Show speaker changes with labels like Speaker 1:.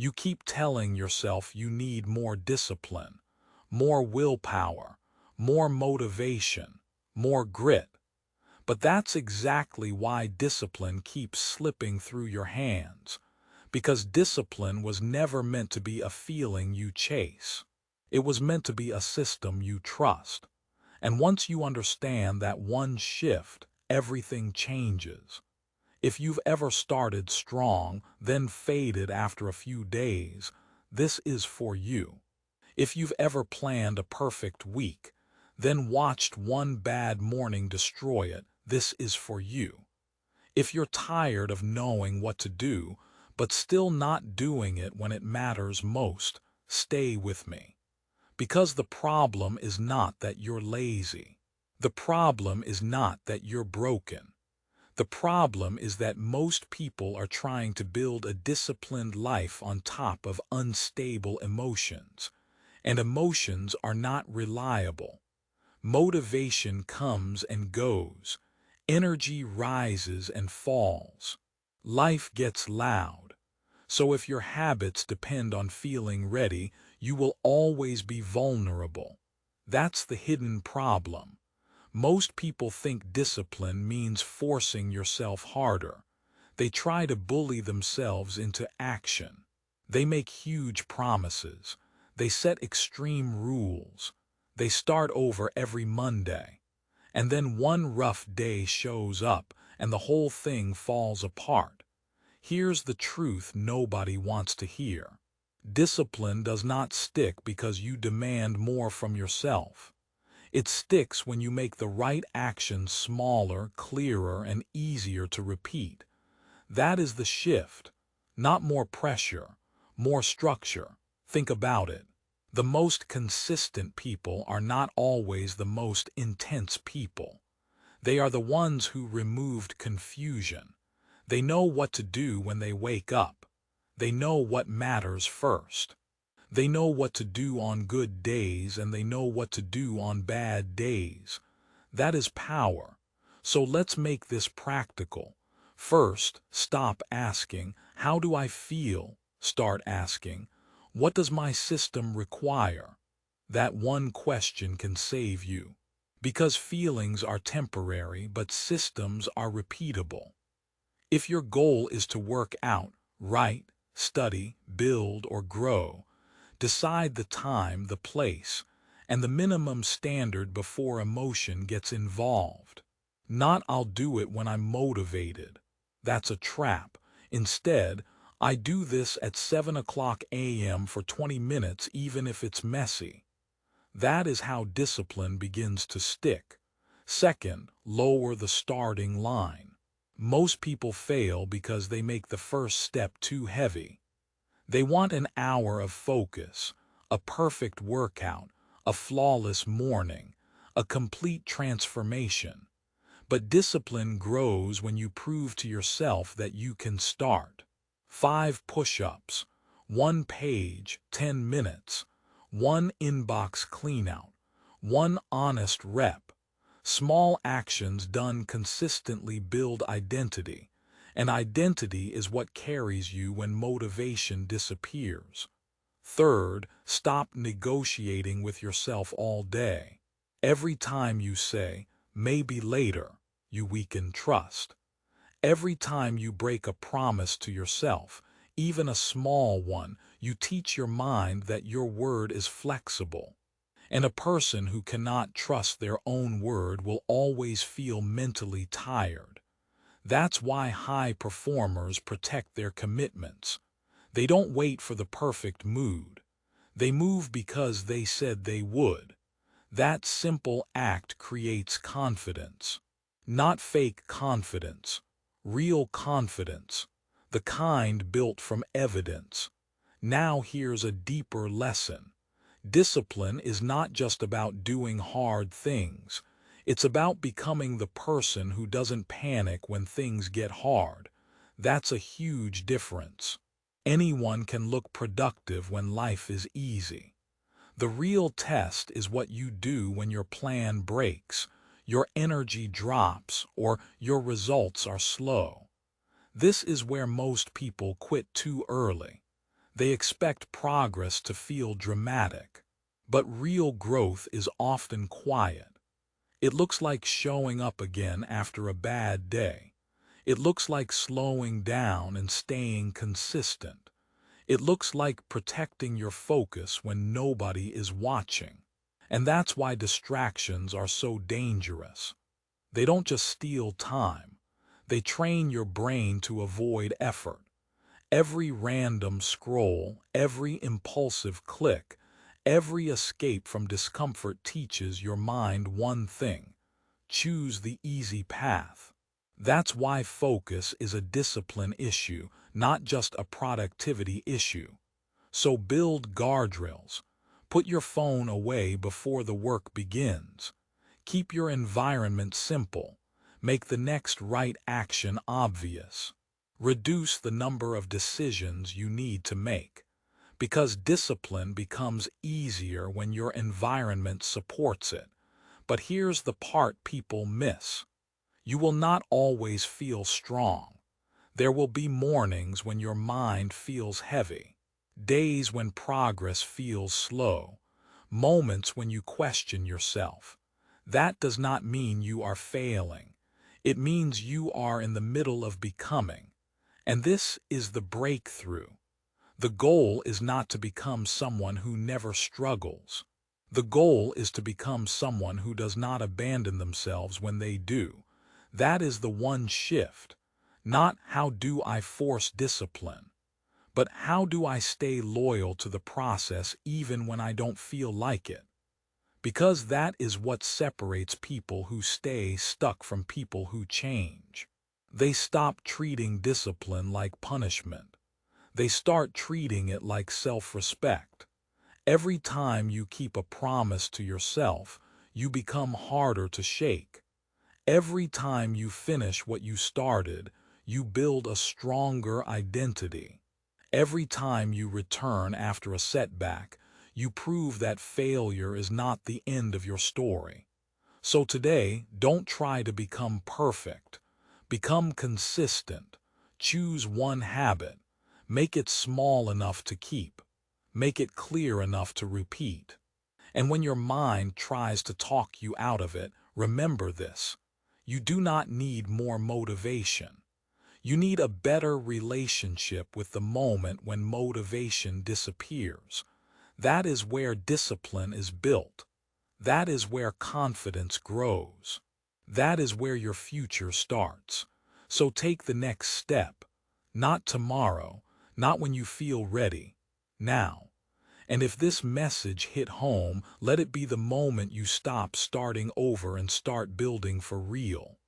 Speaker 1: You keep telling yourself you need more discipline, more willpower, more motivation, more grit. But that's exactly why discipline keeps slipping through your hands, because discipline was never meant to be a feeling you chase. It was meant to be a system you trust. And once you understand that one shift, everything changes. If you've ever started strong, then faded after a few days, this is for you. If you've ever planned a perfect week, then watched one bad morning destroy it, this is for you. If you're tired of knowing what to do, but still not doing it when it matters most, stay with me. Because the problem is not that you're lazy. The problem is not that you're broken. The problem is that most people are trying to build a disciplined life on top of unstable emotions. And emotions are not reliable. Motivation comes and goes. Energy rises and falls. Life gets loud. So if your habits depend on feeling ready, you will always be vulnerable. That's the hidden problem. Most people think discipline means forcing yourself harder. They try to bully themselves into action. They make huge promises. They set extreme rules. They start over every Monday. And then one rough day shows up and the whole thing falls apart. Here's the truth nobody wants to hear. Discipline does not stick because you demand more from yourself. It sticks when you make the right actions smaller, clearer, and easier to repeat. That is the shift. Not more pressure, more structure. Think about it. The most consistent people are not always the most intense people. They are the ones who removed confusion. They know what to do when they wake up. They know what matters first. They know what to do on good days and they know what to do on bad days. That is power. So let's make this practical. First, stop asking, "How do I feel?" Start asking, "What does my system require?" That one question can save you. Because feelings are temporary, but systems are repeatable. If your goal is to work out, write, study, build, or grow, decide the time, the place, and the minimum standard before emotion gets involved. Not "I'll do it when I'm motivated." That's a trap. Instead, "I do this at 7 o'clock a.m. for 20 minutes even if it's messy." That is how discipline begins to stick. Second, lower the starting line. Most people fail because they make the first step too heavy. They want an hour of focus, a perfect workout, a flawless morning, a complete transformation. But discipline grows when you prove to yourself that you can start. 5 push-ups, 1 page, 10 minutes, 1 inbox cleanout, 1 honest rep. Small actions done consistently build identity. And identity is what carries you when motivation disappears. Third, stop negotiating with yourself all day. Every time you say, "maybe later," you weaken trust. Every time you break a promise to yourself, even a small one, you teach your mind that your word is flexible. And a person who cannot trust their own word will always feel mentally tired. That's why high performers protect their commitments. They don't wait for the perfect mood. They move because they said they would. That simple act creates confidence. Not fake confidence, real confidence, the kind built from evidence. Now here's a deeper lesson. Discipline is not just about doing hard things. It's about becoming the person who doesn't panic when things get hard. That's a huge difference. Anyone can look productive when life is easy. The real test is what you do when your plan breaks, your energy drops, or your results are slow. This is where most people quit too early. They expect progress to feel dramatic. But real growth is often quiet. It looks like showing up again after a bad day. It looks like slowing down and staying consistent. It looks like protecting your focus when nobody is watching. And that's why distractions are so dangerous. They don't just steal time. They train your brain to avoid effort. Every random scroll, every impulsive click, every escape from discomfort teaches your mind one thing: choose the easy path. That's why focus is a discipline issue, not just a productivity issue. So build guardrails. Put your phone away before the work begins. Keep your environment simple. Make the next right action obvious. Reduce the number of decisions you need to make, because discipline becomes easier when your environment supports it. But here's the part people miss. You will not always feel strong. There will be mornings when your mind feels heavy, days when progress feels slow, moments when you question yourself. That does not mean you are failing. It means you are in the middle of becoming. And this is the breakthrough. The goal is not to become someone who never struggles. The goal is to become someone who does not abandon themselves when they do. That is the one shift. Not how do I force discipline, but how do I stay loyal to the process even when I don't feel like it? Because that is what separates people who stay stuck from people who change. They stop treating discipline like punishment. They start treating it like self-respect. Every time you keep a promise to yourself, you become harder to shake. Every time you finish what you started, you build a stronger identity. Every time you return after a setback, you prove that failure is not the end of your story. So today, don't try to become perfect. Become consistent. Choose one habit. Make it small enough to keep. Make it clear enough to repeat. And when your mind tries to talk you out of it, remember this: you do not need more motivation. You need a better relationship with the moment when motivation disappears. That is where discipline is built. That is where confidence grows. That is where your future starts. So take the next step. Not tomorrow, not when you feel ready. Now. And if this message hit home, let it be the moment you stop starting over and start building for real.